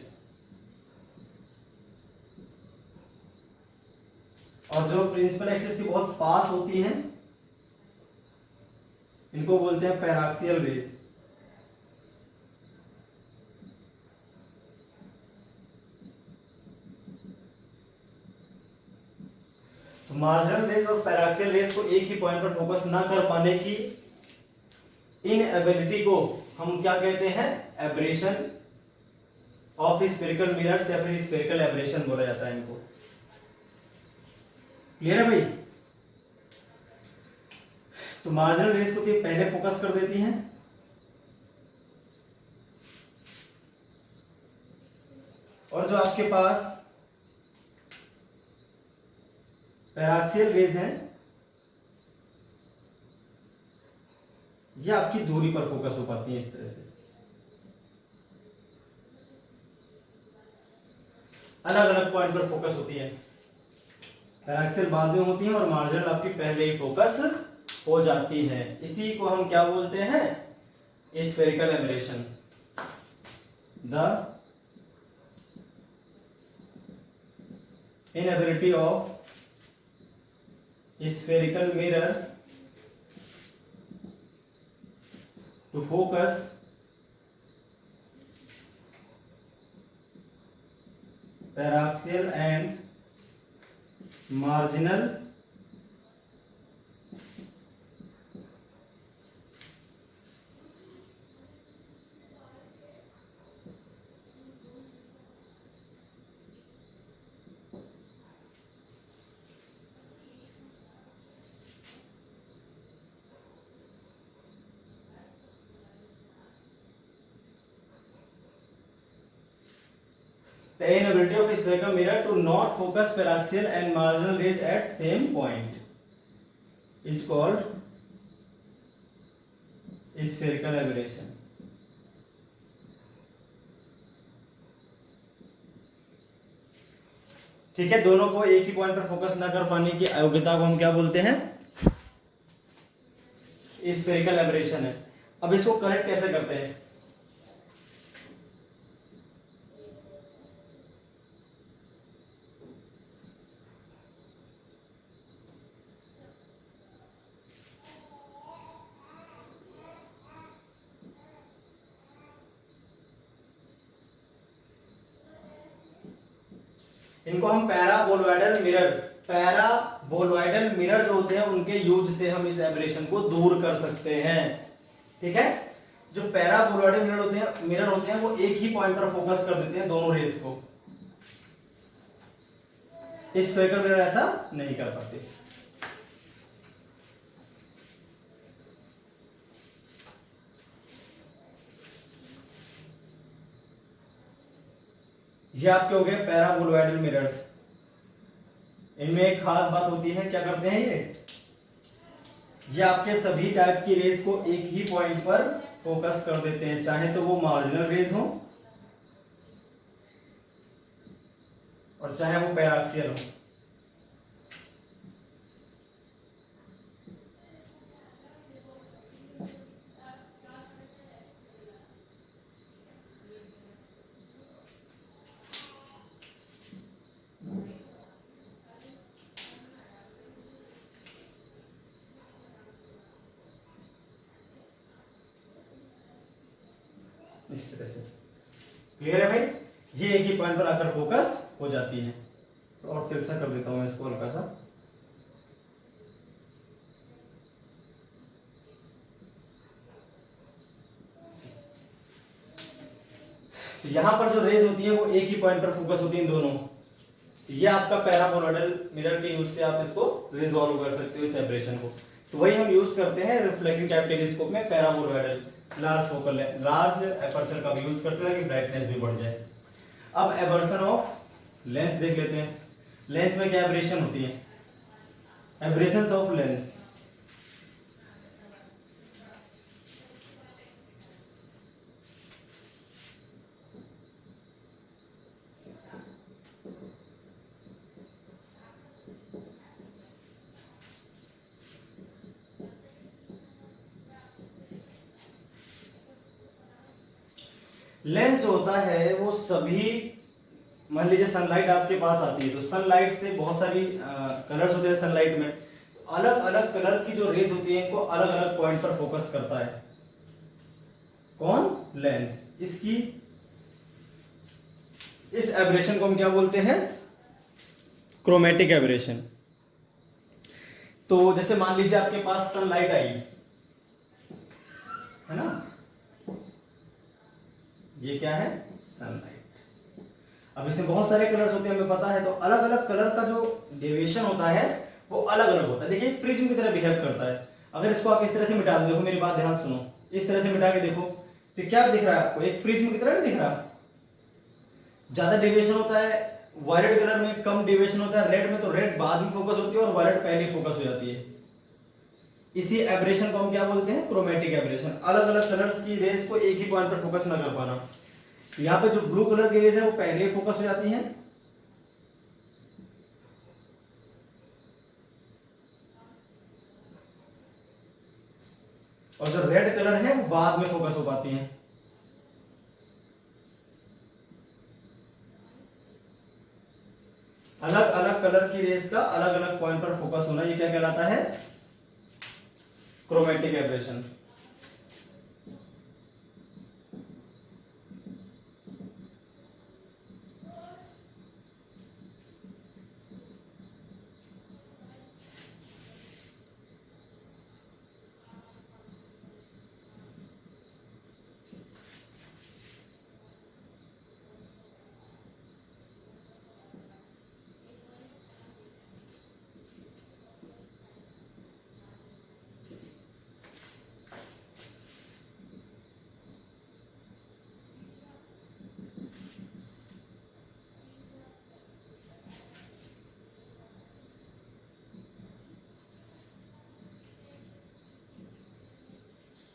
और जो प्रिंसिपल एक्सिस के बहुत पास होती हैं इनको बोलते हैं पैराक्सियल रेस। तो मार्जिनल रेस और पैराक्सियल रेस को एक ही पॉइंट पर फोकस ना कर पाने की इनएबिलिटी को हम क्या कहते हैं? एब्रेशन ऑफ स्फेरिकल मिरर्स या फिर स्फेरिकल एब्रेशन बोला जाता है इनको। क्लियर है भाई? तो मार्जिनल रेस को पहले फोकस कर देती हैं और जो आपके पास पैराक्सियल रेज हैं ये आपकी दूरी पर फोकस हो पाती है इस तरह से। अलग अलग पॉइंट पर फोकस होती है। पैराक्सियल बाद में होती है और मार्जिनल आपकी पहले ही फोकस हो जाती है। इसी को हम क्या बोलते हैं? Spherical aberration. The inability of spherical mirror to focus paraxial and marginal the inability of spherical mirror to not focus paraxial and marginal rays at same point is called spherical aberration. ठीक है, दोनों को एक ही point पर focus ना कर पाने की अयोग्यता को हम क्या बोलते हैं? स्फेरिकल एबरेशन है। अब इसको करेक्ट कैसे करते हैं? इनको हम पैराबोलॉइडल मिरर जो होते हैं उनके यूज से हम इस एब्रेशन को दूर कर सकते हैं। ठीक है, जो पैराबोलॉइडल मिरर होते हैं वो एक ही पॉइंट पर फोकस कर देते हैं दोनों रेस को। स्फेरिकल मिरर ऐसा नहीं कर पाते। ये आपके हो गए पैराबोलॉइडल मिरर्स। इनमें एक खास बात होती है, क्या करते हैं ये आपके सभी टाइप की रेज को एक ही पॉइंट पर फोकस कर देते हैं, चाहे तो वो मार्जिनल रेज हो और चाहे वो पैराक्सियल हो। इस तरह से क्लियर है भाई? ये एक ही पॉइंट पर आकर फोकस हो जाती है। तो और तिरछा कर देता हूं मैं इसको हल्का सा। तो यहां पर जो रेज होती है वो एक ही पॉइंट पर फोकस होती है दोनों। ये आपका पैराबोलॉइडल मिरर के यूज से आप इसको रिजॉल्व कर सकते हो इस एब्रेशन को। तो वही हम यूज करते हैं रिफ्लेक्टिंग टाइप टेलीस्कोप में पैराबोलॉइडल लार्ज एपर्चर का भी यूज करते हैं कि ब्राइटनेस भी बढ़ जाए। अब एबर्शन ऑफ लेंस देख लेते हैं। लेंस में क्या एब्रेशन होती है? Aberrations of lens. लेंस जो होता है वो सभी, मान लीजिए सनलाइट आपके पास आती है तो सनलाइट से बहुत सारी कलर्स होते हैं सनलाइट में, अलग अलग कलर की जो रेज होती है इनको अलग अलग पॉइंट पर फोकस करता है। कौन? लेंस। इसकी इस एब्रेशन को हम क्या बोलते हैं? Chromatic aberration. तो जैसे मान लीजिए आपके पास सनलाइट आई है ना, ये क्या है? सनलाइट। अब इसमें बहुत सारे कलर्स होते हैं हमें पता है, तो अलग अलग कलर का जो डेविएशन होता है वो अलग अलग होता है। देखिए प्रिज्म की तरह बिहेव करता है। अगर इसको आप इस तरह से मिटा दो, देखो मेरी बात ध्यान सुनो, इस तरह से मिटा के देखो तो क्या दिख रहा है आपको? एक प्रिज्म की तरह नहीं दिख रहा? ज्यादा डेविएशन होता है वायलेट कलर में, कम डेविएशन होता है रेड में, तो रेड बाद में फोकस होती है और वायलेट पहले फोकस हो जाती है। इसी एब्रेशन को हम क्या बोलते हैं? Chromatic aberration. अलग अलग कलर्स की रेज को एक ही पॉइंट पर फोकस ना कर पाना। यहाँ पे जो ब्लू कलर की रेज है वो पहले फोकस हो जाती है, और जो रेड कलर है वो बाद में फोकस हो पाती है। अलग अलग कलर की रेज का अलग अलग पॉइंट पर फोकस होना, ये क्या कहलाता है? Chromatic aberration.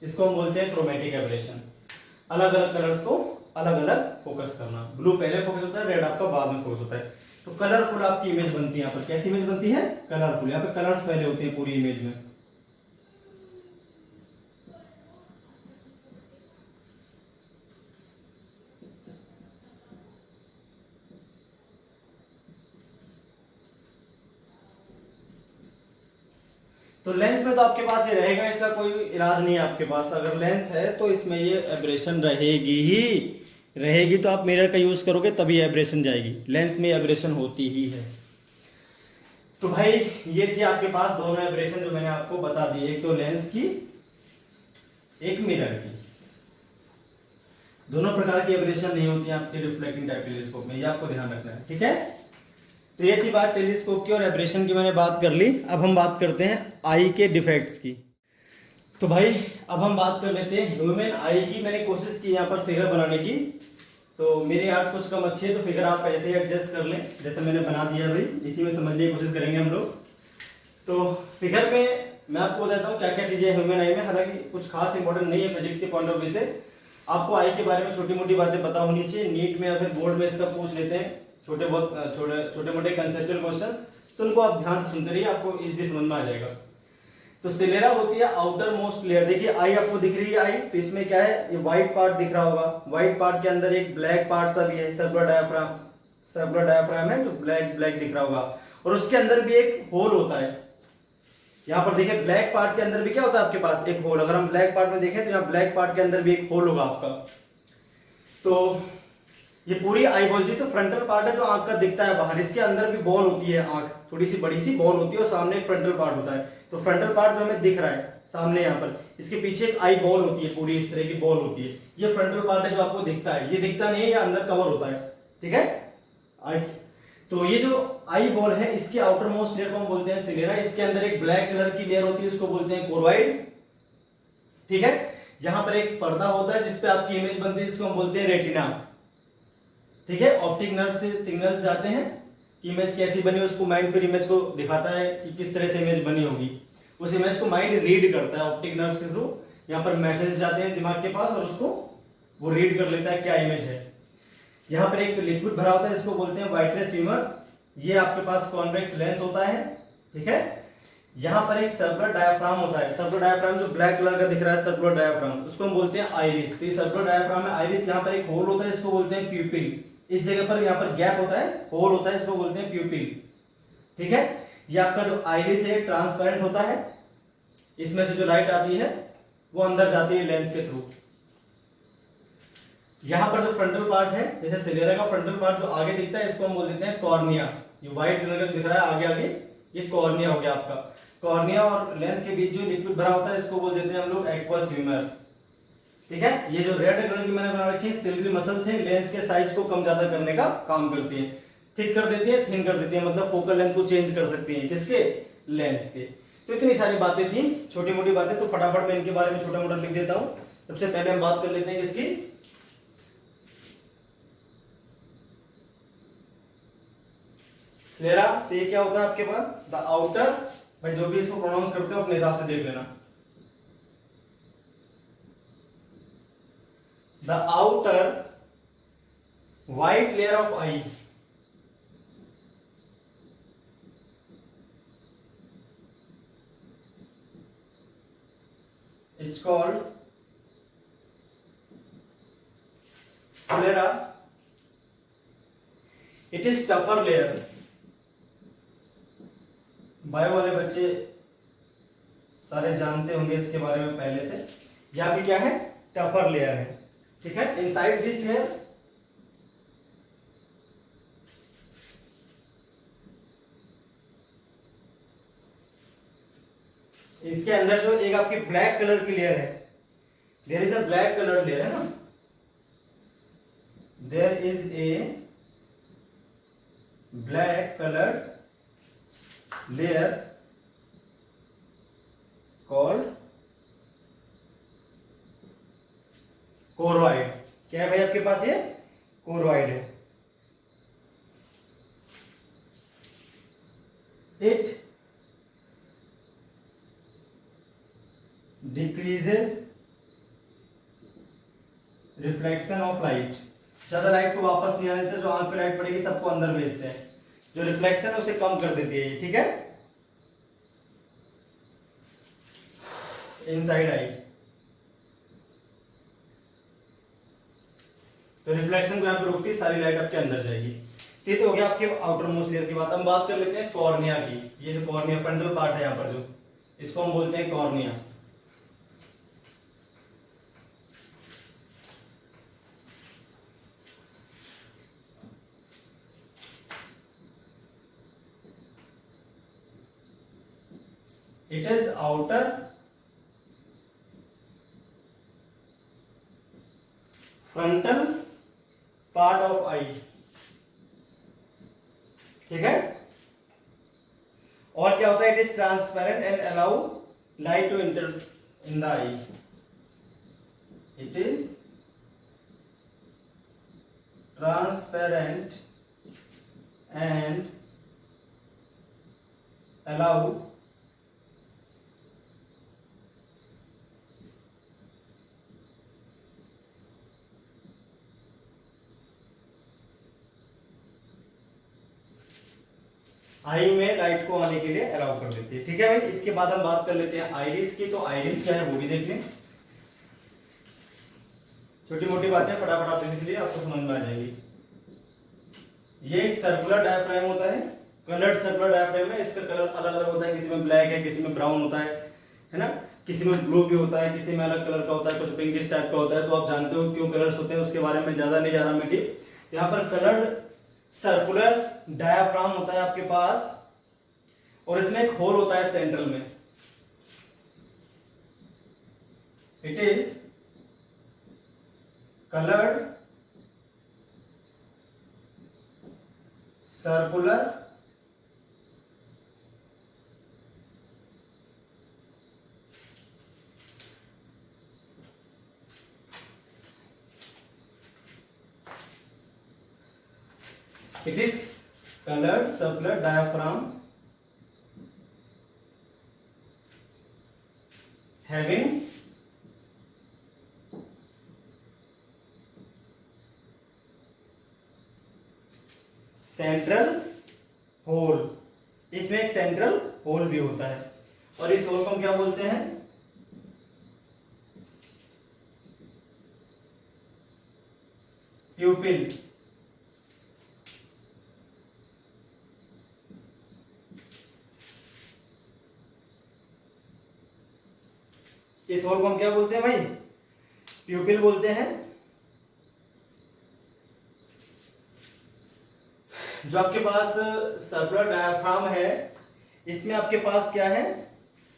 इसको हम बोलते हैं क्रोमेटिक एब्रेशन। अलग अलग कलर्स को अलग अलग फोकस करना। ब्लू पहले फोकस होता है, रेड आपका बाद में फोकस होता है। तो कलरफुल आपकी इमेज बनती है। यहाँ पर कैसी इमेज बनती है? कलरफुल। यहाँ पे कलर्स पहले होते हैं पूरी इमेज में। तो लेंस में तो आपके पास ये रहेगा, इसका कोई इलाज नहीं है आपके पास। अगर लेंस है तो इसमें ये एब्रेशन रहेगी ही रहेगी, तो आप मिरर का यूज करोगे तभी एब्रेशन जाएगी। लेंस में एब्रेशन होती ही है। तो भाई ये थी आपके पास दोनों एब्रेशन जो मैंने आपको बता दी, एक तो लेंस की, एक मिरर की। दोनों प्रकार की एब्रेशन नहीं होती आपके रिफ्लेक्टिंग टाइप टेलीस्कोप में, ये आपको ध्यान रखना है, ठीक है। तो ये थी बात टेलीस्कोप की और एब्रेशन की, मैंने बात कर ली। अब हम बात करते हैं आई के डिफेक्ट्स की। तो भाई अब हम बात कर लेते हैं ह्यूमन आई की। मैंने कोशिश की यहाँ पर फिगर बनाने की, तो मेरी आर्ट कुछ कम अच्छी है, तो फिगर आप ऐसे ही एडजस्ट कर लें जैसे मैंने बना दिया भाई, इसी में समझने की कोशिश करेंगे हम लोग। तो फिगर में मैं आपको बताता हूँ क्या क्या चीजें ह्यूमन आई में। हालांकि कुछ खास इंपॉर्टेंट नहीं है फिजिक्स के पॉइंट ऑफ व्यू से, आपको आई के बारे में छोटी मोटी बातें पता होनी चाहिए। नीट में या फिर बोर्ड में इसका पूछ लेते हैं छोटे मोटे कंसेप्चुअल क्वेश्चंस, तो उनको आप ध्यान से सुनते रहिए, आपको इजीली समझ में आ जाएगा। तो सिलेरा होती है आउटर मोस्ट लेयर। देखिए आई आपको दिख रही है आई, तो इसमें क्या है, ये व्हाइट पार्ट दिख रहा होगा। व्हाइट पार्ट के अंदर एक ब्लैक पार्ट सा भी है, सर्कुलर डायाफ्राम है जो ब्लैक दिख रहा होगा, और उसके अंदर भी एक होल होता है। यहाँ पर देखिए ब्लैक पार्ट के अंदर भी क्या होता है आपके पास, एक होल। अगर हम ब्लैक पार्ट में देखें तो यहाँ ब्लैक पार्ट के अंदर भी एक होल होगा आपका। तो ये पूरी आई बॉल जी, तो फ्रंटल पार्ट है जो आंख का दिखता है बाहर, इसके अंदर भी बॉल होती है, आंख थोड़ी सी बड़ी सी बॉल होती है, और सामने एक फ्रंटल पार्ट होता है। तो फ्रंटल पार्ट जो हमें दिख रहा है सामने यहाँ पर, इसके पीछे एक आई बॉल होती है, पूरी इस तरह की बॉल होती है। ये फ्रंटल पार्ट है जो आपको दिखता है, ये दिखता नहीं है, ये अंदर कवर होता है, ठीक है। तो ये जो आई बॉल है इसके आउटर मोस्ट लेयर को हम बोलते हैं सिलेरा। इसके अंदर एक ब्लैक कलर की लेयर होती है, इसको बोलते हैं कोरोइड, ठीक है। यहां पर एक पर्दा होता है जिसपे आपकी इमेज बनती है, जिसको हम बोलते हैं रेटिना, ठीक है। ऑप्टिक नर्व से सिग्नल्स जाते हैं कि इमेज कैसी बनी, उसको माइंड फिर इमेज को दिखाता है कि किस तरह से इमेज बनी होगी। उस इमेज को माइंड रीड करता है ऑप्टिक नर्व के थ्रू। यहाँ पर मैसेज जाते हैं दिमाग के पास और उसको वो रीड कर लेता है क्या इमेज है। यहाँ पर एक लिक्विड भरा होता है जिसको बोलते हैं वाइट्रेस ह्यूमर। ये आपके पास कॉन्वेक्स लेंस होता है, ठीक है। यहाँ पर एक सर्कुलर डायाफ्राम होता है। सर्कुलर डायाफ्राम जो ब्लैक कलर का दिख रहा है सर्कुलर डायाफ्राम, उसको हम बोलते हैं आइरिस। तो ये सर्कुलर डायाफ्राम है आइरिस। यहाँ पर एक होल होता है, इसको बोलते हैं प्यूपिल। इस जगह पर यहाँ पर गैप होता है, होल होता है, इसको बोलते हैं प्यूपिल। ठीक है, ये आपका जो आइरिस है ट्रांसपेरेंट होता है, इसमें से जो लाइट आती है वो अंदर जाती है लेंस के थ्रू। यहाँ पर जो फ्रंटल पार्ट है, जैसे सिलेरा का फ्रंटल पार्ट जो आगे दिखता है, इसको हम बोल देते हैं कॉर्निया। ये व्हाइट कलर का दिख रहा है आगे आगे, ये कॉर्निया हो गया आपका। कॉर्निया और लेंस के बीच जो लिक्विड भरा होता है, इसको बोल देते हैं हम लोग एक्वस ह्यूमर। ठीक है, ये जो रेड कलर की मैंने बना रखी है सिल्वरी मसल्स है, लेंस के साइज को कम ज्यादा करने का काम करती है, थिक कर देती है, थिन कर देती है, मतलब फोकल लेंथ को चेंज कर सकती है, किसके, लेंस के। तो इतनी सारी बातें थी, छोटी मोटी बातें, तो फटाफट मैं इनके बारे में छोटा मोटा लिख देता हूं। सबसे पहले हम बात कर लेते हैं किसकी, स्लेरा। तो ये क्या होता है आपके पास, द आउटर, भाई जो भी इसको प्रोनाउंस करते हो अपने हिसाब से देख लेना, the outer white layer of I, it's called sclera. It is tougher layer. Bio वाले बच्चे सारे जानते होंगे इसके बारे में पहले से। यह भी क्या है, टफर लेयर है। ठीक है, इनसाइड दिस लेयर इसके अंदर जो एक आपकी ब्लैक कलर की लेयर है, there is a black colour layer है ना, there is a black colour layer called choroid. क्या है भाई आपके पास, ये कोरोइड है। It decreases reflection of light, ज्यादा लाइट को वापस नहीं आने देते, जो आंख पे लाइट पड़ेगी सबको अंदर भेजते हैं, जो रिफ्लेक्शन है उसे कम कर देती है। ठीक है, इनसाइड आई, तो रिफ्लेक्शन को यहां पे रोकती है, सारी लाइट आपके अंदर जाएगी। ये तो हो गया आपके आउटर मोस्ट लेयर की बात। हम बात कर लेते हैं कॉर्निया की। ये जो कॉर्निया फ्रंटल पार्ट है यहाँ पर जो, इसको हम बोलते हैं cornea. It is outer frontal part of eye। ठीक है, और क्या होता है, it is transparent and allow light to enter in the eye. It is transparent and allow eye में लाइट को आने के लिए अलाउ कर देती है। ठीक है भाई, इसके बाद हम बात कर लेते हैं आइरिस की। तो आइरिस क्या है वो भी देख लें, छोटी मोटी बातें फटाफट आप देख लीजिए, आपको समझ में आ जाएगी। ये एक सर्कुलर डायफ्राम होता है, कलर्ड सर्कुलर डायफ्राम है। इसका कलर अलग अलग होता है, किसी में ब्लैक है, किसी में ब्राउन होता है ना, किसी में ब्लू भी होता है, किसी में अलग कलर का होता है, कुछ पिंकिश टाइप का होता है। तो आप जानते हो क्यों कलर्स होते हैं, उसके बारे में ज्यादा नहीं जा रहा मैं। ठीक, यहाँ पर कलर्ड सर्कुलर डायाफ्राम होता है आपके पास, और इसमें एक होल होता है सेंट्रल में। It is coloured circular it is colored circular diaphragm having central hole. इसमें एक सेंट्रल होल भी होता है। और इस होल को हम क्या बोलते हैं? प्यूपिल। इस होल को हम क्या बोलते हैं भाई? प्यूपिल बोलते हैं। जो आपके पास सर्कुलर डायाफ्राम है, इसमें आपके पास क्या है?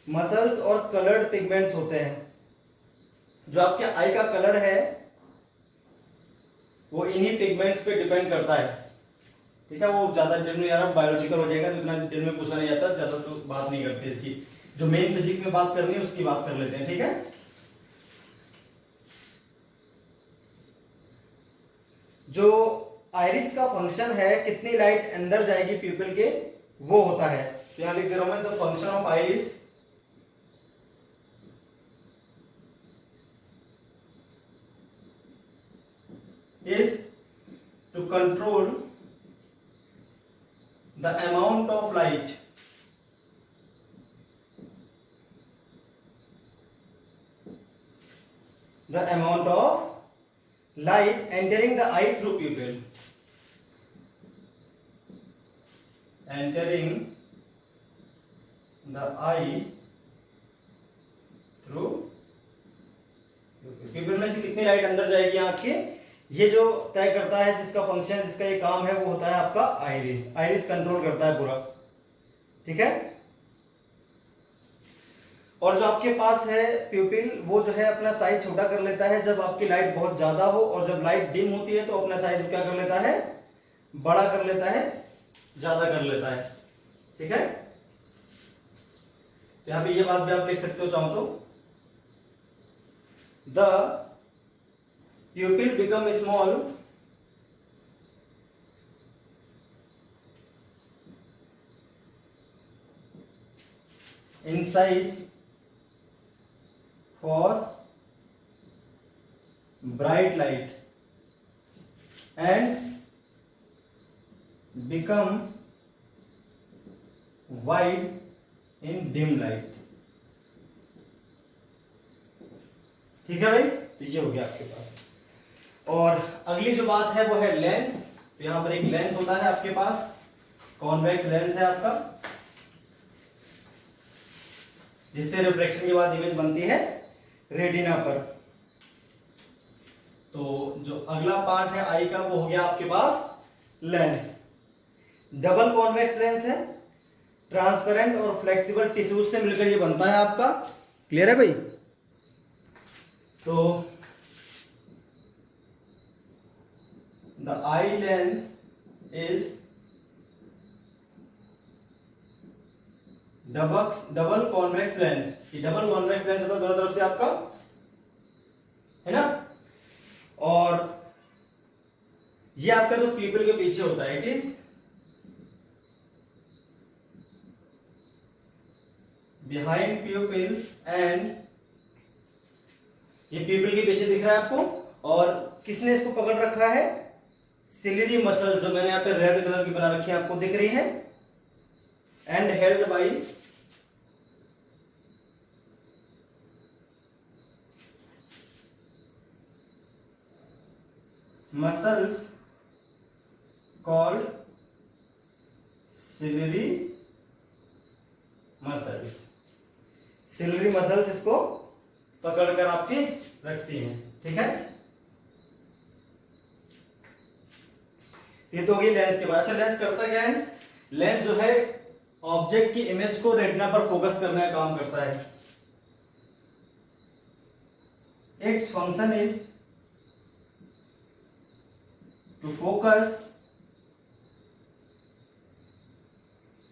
मसल्स और कलर्ड पिगमेंट्स होते हैं। जो आपके आई का कलर है वो इन्हीं पिगमेंट्स पे डिपेंड करता है। ठीक है, वो ज्यादा डिटेल में यार बायोलॉजिकल हो जाएगा, तो इतना डिटेल में पूछा नहीं जाता, ज्यादा तो बात नहीं करते इसकी। जो मेन फिजिक्स में बात करनी है उसकी बात कर लेते हैं। ठीक है, जो आइरिस का फंक्शन है, कितनी लाइट अंदर जाएगी प्यूपिल के, वो होता है। तो यहां लिख दे रहा हूं मैं, the function of iris is to control the amount of light entering the eye through pupil, entering the eye through pupil में से कितनी लाइट अंदर जाएगी आंख के, ये जो तय करता है, जिसका फंक्शन, जिसका ये काम है, वो होता है आपका आइरिस। आइरिस कंट्रोल करता है पूरा। ठीक है, और जो आपके पास है प्यूपिल, वो जो है अपना साइज छोटा कर लेता है जब आपकी लाइट बहुत ज्यादा हो, और जब लाइट डिम होती है तो अपना साइज क्या कर लेता है? बड़ा कर लेता है, ज्यादा कर लेता है। ठीक है, तो यहां पे ये बात भी आप लिख सकते हो चाहो तो, the pupil become small in size for bright light and become wide in dim light। ठीक है भाई, तो ये हो गया आपके पास। और अगली जो बात है वो है लेंस। तो यहां पर एक लेंस होता है आपके पास, कॉन्वेक्स लेंस है आपका, जिससे रिफ्लेक्शन के बाद इमेज बनती है रेटिना पर। तो जो अगला पार्ट है आई का, वो हो गया आपके पास लेंस। डबल कॉन्वेक्स लेंस है, ट्रांसपेरेंट और फ्लेक्सिबल टिश्यूज से मिलकर ये बनता है आपका। क्लियर है भाई? तो the eye lens is double convex lens. ये डबल कॉन्वेक्स लेंस होता है दोनों तरफ से आपका, है ना। और ये आपका जो प्यूपिल के पीछे होता है, इट इज बिहाइंड प्यूपिल, एंड ये प्यूपिल के पीछे दिख रहा है आपको। और किसने इसको पकड़ रखा है? सिलियरी मसल, जो मैंने यहां पे रेड कलर की बना रखी है, आपको दिख रही है। And held by muscles called ciliary muscles. Ciliary muscles इसको पकड़कर आपकी रखती हैं। ठीक है, ये तो होगी लेंस के बाद। अच्छा, लेंस करता क्या है? लेंस जो है ऑब्जेक्ट की इमेज को रेटिना पर फोकस करने का काम करता है। Its function is to focus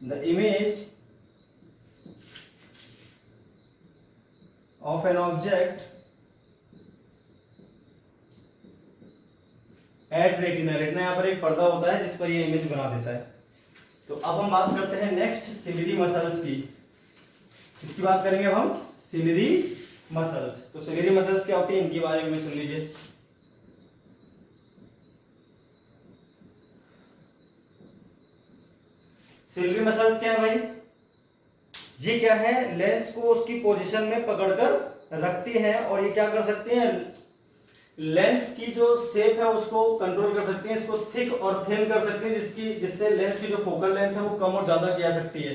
the image of an object at retina. Retina यहां पर एक पर्दा होता है जिस पर ये इमेज बना देता है। तो अब हम बात करते हैं नेक्स्ट सिलियरी मसल्स की। इसकी बात करेंगे अब हम, सिलियरी मसल्स। तो सिलियरी मसल्स क्या होती है, इनके बारे में सुन लीजिए। सिलियरी मसल्स क्या है भाई? ये क्या है, लेंस को उसकी पोजीशन में पकड़कर रखती हैं और ये क्या कर सकते हैं, लेंस की जो शेप है उसको कंट्रोल कर सकती हैं, इसको थिक और थिन कर सकते हैं, जिससे लेंस की जो फोकल लेंथ है वो कम और ज्यादा किया सकती है।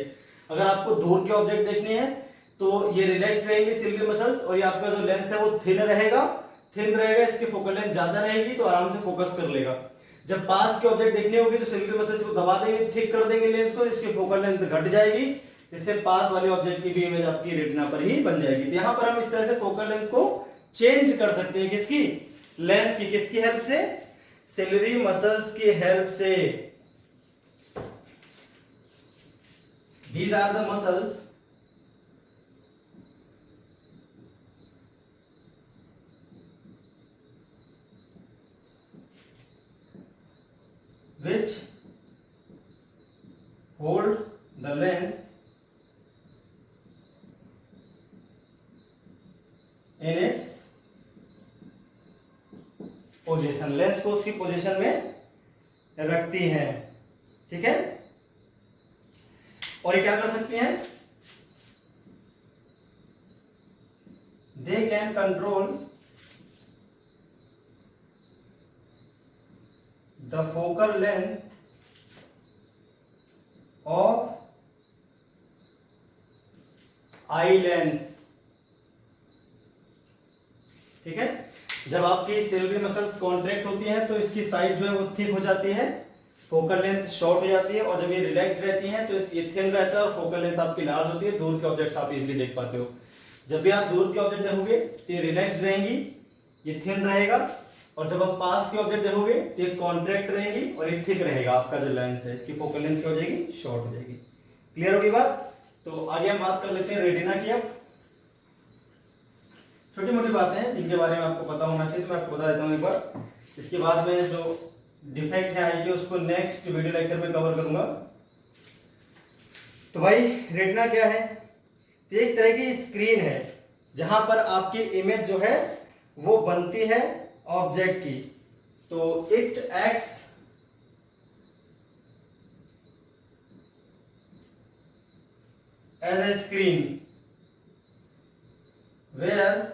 अगर आपको दूर के ऑब्जेक्ट देखने हैं तो ये रिलैक्स रहेंगी सिलियरी मसल्स, और ये आपका जो लेंस है वो थिन रहेगा, इसकी फोकल लेंथ ज्यादा रहेगी तो आराम से फोकस कर लेगा। जब पास के ऑब्जेक्ट देखने होंगे तो सिलियरी मसल्स को दबा देंगे, थिक कर देंगे लेंस को, इसकी फोकल लेंथ घट जाएगी, जिससे पास वाले ऑब्जेक्ट की भी इमेज आपकी रेटिना पर ही बन जाएगी। तो यहाँ पर हम इस तरह से फोकल लेंथ को चेंज कर सकते हैं, किसकी, लेंस की, किसकी हेल्प से, सिलियरी मसल्स की हेल्प से। These are the muscles which hold the lens in its position, lens को उसकी पोजीशन में रखती हैं, ठीक है। और ये क्या कर सकती हैं, they can control the focal length of eye lens, ठीक है। जब आपकी सिलियरी मसल्स कॉन्ट्रैक्ट होती हैं तो इसकी साइज जो है वो थिक हो जाती है, फोकल लेंथ शॉर्ट हो जाती है, और जब ये रिलैक्स रहती हैं तो ये थिन रहता है और फोकल लेंथ आपकी लार्ज होती है, दूर के ऑब्जेक्ट्स आप इजीली देख पाते हो। जब भी आप दूर के ऑब्जेक्ट देखोगे तो ये रिलैक्स रहेंगी, ये थिन रहेगा, और जब आप पास के ऑब्जेक्ट देखोगे तो ये कॉन्ट्रैक्ट रहेंगी और ये थिक रहेगा, आपका जो लेंस है इसकी फोकल लेंथ क्या हो जाएगी, शॉर्ट हो जाएगी। क्लियर होगी बात। तो आगे हम बात कर लेते हैं रेटिना की। अब छोटी मोटी बातें हैं जिनके बारे में आपको पता होना चाहिए, तो मैं आपको बता देता हूँ एक बार, इसके बाद में जो डिफेक्ट है आएगी उसको नेक्स्ट वीडियो लेक्चर में कवर करूंगा। तो भाई रेटिना क्या है, तो एक तरह की स्क्रीन है जहां पर आपकी इमेज जो है वो बनती है ऑब्जेक्ट की। तो it acts as a screen where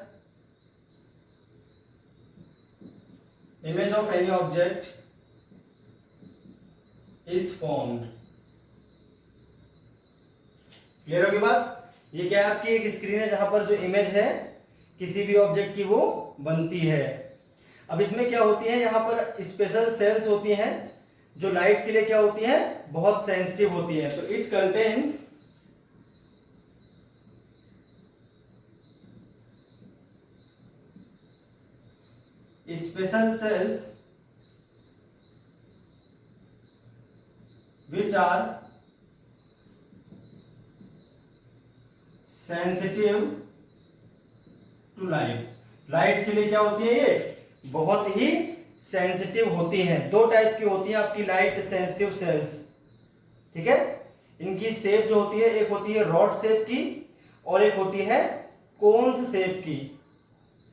image of any object is formed। Clear होगी बात। ये क्या है, आपकी एक स्क्रीन है जहां पर जो इमेज है किसी भी ऑब्जेक्ट की वो बनती है। अब इसमें क्या होती है, यहां पर स्पेशल सेल्स होती हैं जो लाइट के लिए क्या होती हैं, बहुत सेंसिटिव होती है। तो it contains special cells which are sensitive to light। Light के लिए क्या होती है, ये बहुत ही सेंसिटिव होती हैं। दो टाइप की होती हैं आपकी लाइट सेंसिटिव सेल्स, ठीक है। इनकी शेप जो होती है, एक होती है रॉड शेप की और एक होती है कोन्स शेप की।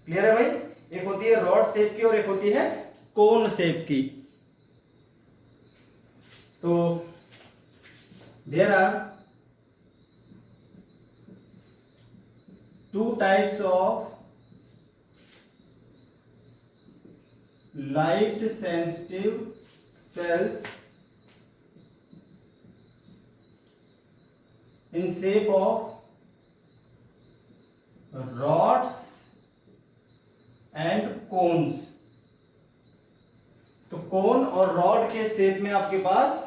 क्लियर है भाई, एक होती है रॉड शेप की और एक होती है कोन शेप की। तो there are two types of light sensitive cells in shape of rods and cones. तो कोन और रॉड के शेप में आपके पास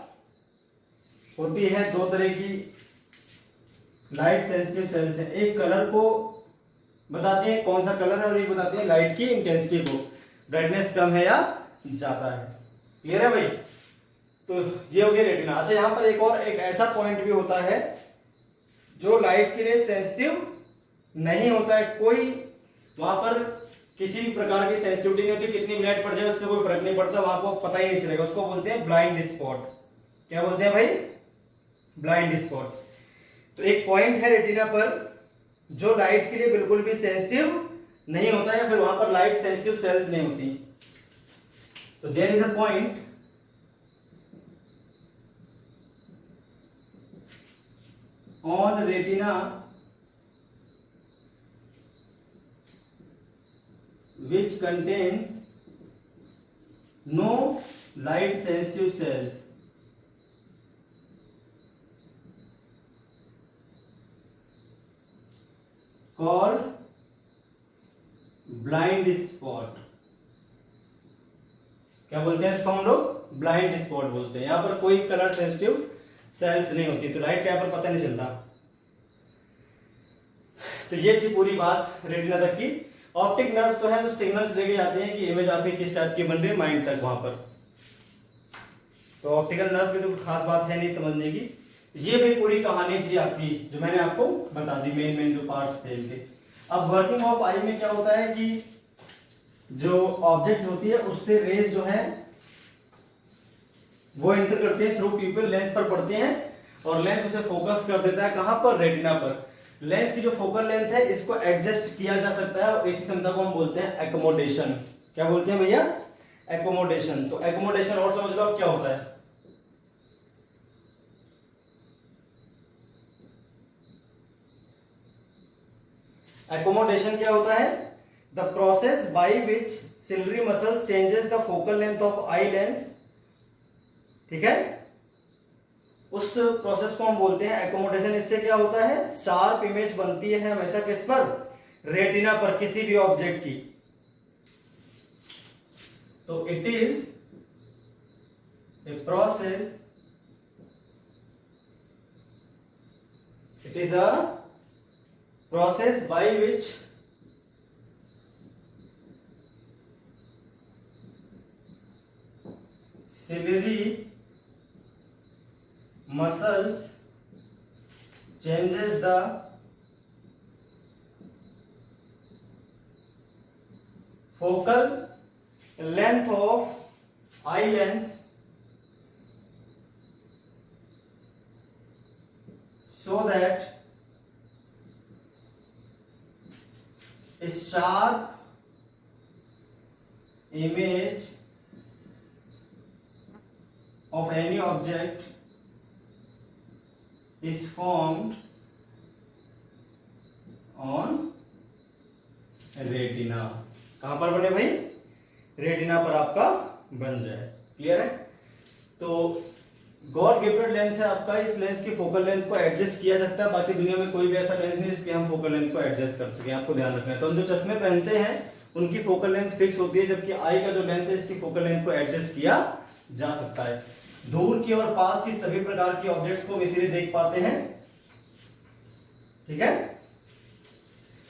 होती है दो तरह की लाइट सेंसिटिव सेल्स हैं। एक कलर को बताते हैं कौन सा कलर है, और एक बताते हैं लाइट की इंटेंसिटी को, ब्राइटनेस कम है या ज्यादा है। क्लियर है भाई। तो ये हो गया रेटिना। अच्छा, यहां पर एक ऐसा पॉइंट भी होता है जो लाइट के लिए सेंसिटिव नहीं होता है, कोई वहां पर किसी भी प्रकार की सेंसिटिविटी नहीं होती, कितनी भी लाइट पड़ जाए उसमें कोई फर्क नहीं पड़ता, वहां को पता ही नहीं चलेगा। उसको बोलते हैं ब्लाइंड स्पॉट। क्या बोलते हैं भाई, ब्लाइंड स्पॉट। तो एक पॉइंट है रेटिना पर जो लाइट के लिए बिल्कुल भी सेंसिटिव नहीं होता है, फिर वहां पर लाइट सेंसिटिव सेल्स नहीं होती। तो there is a point on retina which contains no light sensitive cells called blind spot। क्या बोलते हैं इसको हम लोग? ब्लाइंड स्पॉट बोलते हैं। यहां पर कोई कलर सेंसिटिव सेल्स नहीं होती, तो लाइट का यहां पर पता नहीं चलता। तो ये थी पूरी बात रेटिना तक की। ऑप्टिक नर्व तो है, जो सिग्नल्स लेके जाते हैं कि इमेज आपकी किस टाइप की बन रही है माइंड तक वहां पर। तो ऑप्टिकल नर्व की तो खास बात है नहीं समझने की। ये भी पूरी कहानी थी आपकी, जो मैंने आपको बता दी, मेन जो पार्ट्स थे इनके। अब वर्किंग ऑफ आई में क्या होता है कि जो ऑब्जेक्ट होती है उससे रेज जो है वो एंटर करते हैं थ्रू प्यूपिल, लेंस पर पड़ते हैं और लेंस उसे फोकस कर देता है कहां पर? रेटिना पर। लेंस की जो फोकल लेंथ है इसको एडजस्ट किया जा सकता है और इस क्षमता को हम बोलते हैं एकोमोडेशन। क्या बोलते हैं भैया? एकोमोडेशन। तो एकोमोडेशन और समझ लो क्या होता है। एकोमोडेशन क्या होता है? The process by which ciliary muscle changes the focal length of eye lens. ठीक है, उस प्रोसेस को हम बोलते हैं एकोमोडेशन। इससे क्या होता है? शार्प इमेज बनती है हमेशा किस पर? रेटिना पर, किसी भी ऑब्जेक्ट की। तो it is a process, it is a process by which ciliary muscles changes the focal length of eye lens so that a sharp image of any object is formed on retina. कहां पर बने भाई? Retina पर आपका बन जाए। Clear है? तो गॉड गिफ्टेड लेंस है आपका, इस लेंस की फोकल लेंथ को एडजस्ट किया जाता है। बाकी दुनिया में कोई भी ऐसा लेंस नहीं जिसकी हम फोकल लेंथ को एडजस्ट कर सके, आपको ध्यान रखना है। तो हम जो चश्मे पहनते हैं उनकी फोकल लेंथ फिक्स होती है, जबकि आई का जो लेंस है इसकी फोकल लेंथ को एडजस्ट किया जा सकता है। दूर की और पास की सभी प्रकार की ऑब्जेक्ट्स को इसीलिए देख पाते हैं। ठीक है,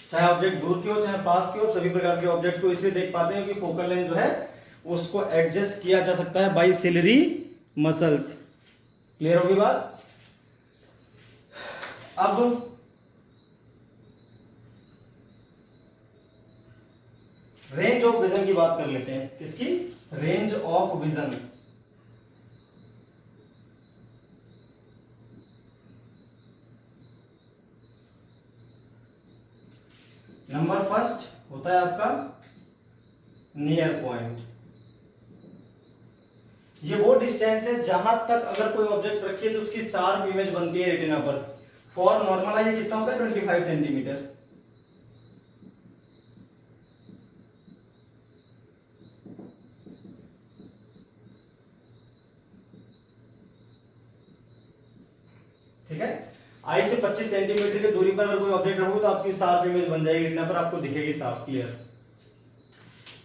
चाहे ऑब्जेक्ट दूर की हो चाहे पास की हो, सभी प्रकार के ऑब्जेक्ट्स को इसलिए देख पाते हैं कि फोकल लेंथ जो है उसको एडजस्ट किया जा सकता है बाय सिलरी मसल्स। क्लियर होगी बात? अब रेंज ऑफ विजन की बात कर लेते हैं। किसकी? Range of vision. Number first होता है आपका नियर पॉइंट। ये वो डिस्टेंस है जहां तक अगर कोई ऑब्जेक्ट रखिए तो उसकी शार्प इमेज बनती है रेटिना पर। फॉर नॉर्मल आई कितना होता है? 25 सेंटीमीटर। ठीक है, आई से 25 सेंटीमीटर की दूरी पर अगर कोई ऑब्जेक्ट रखोगे तो आपकी शार्प इमेज बन जाएगी रेटिना पर, आपको दिखेगी साफ। क्लियर?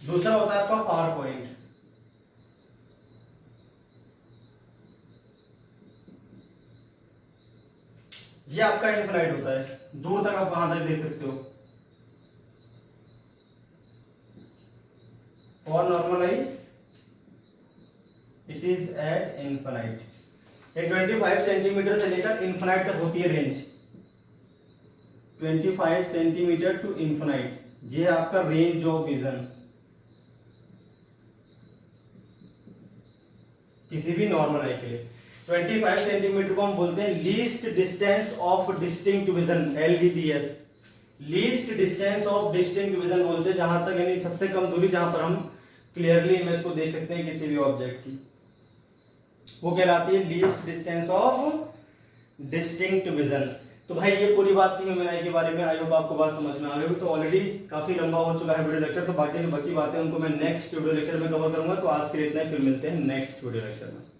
दूसरा होता है आपका फार पॉइंट। ये आपका इनफाइनाइट होता है, दूर तक आप कहां तक देख सकते हो। For normal I it is eight infinite. ये 25 सेंटीमीटर से लेकर इनफाइनाइट तक होती है रेंज। 25 सेंटीमीटर टू इनफाइनाइट, ये है आपका रेंज ऑफ विजन किसी भी नॉर्मल आई के लिए। 25 सेंटीमीटर को हम बोलते हैं least distance of distinct vision, LDDS। Least distance of distinct vision बोलते हैं जहां तक, यानी सबसे कम दूरी जहां पर हम क्लियरली इमेज को देख सकते हैं किसी भी ऑब्जेक्ट की, वो कहलाती है least distance of distinct vision. तो भाई ये पूरी बात थी ह्यूमन आई के बारे में। आई होप आपको बात समझ में आ गई। तो ऑलरेडी काफी लंबा हो चुका है वीडियो लेक्चर, तो बाकी जो बची बातें उनको मैं नेक्स्ट वीडियो लेक्चर में कवर करूंगा। तो आज के लिए इतना ही, फिर मिलते हैं नेक्स्ट वीडियो लेक्चर में।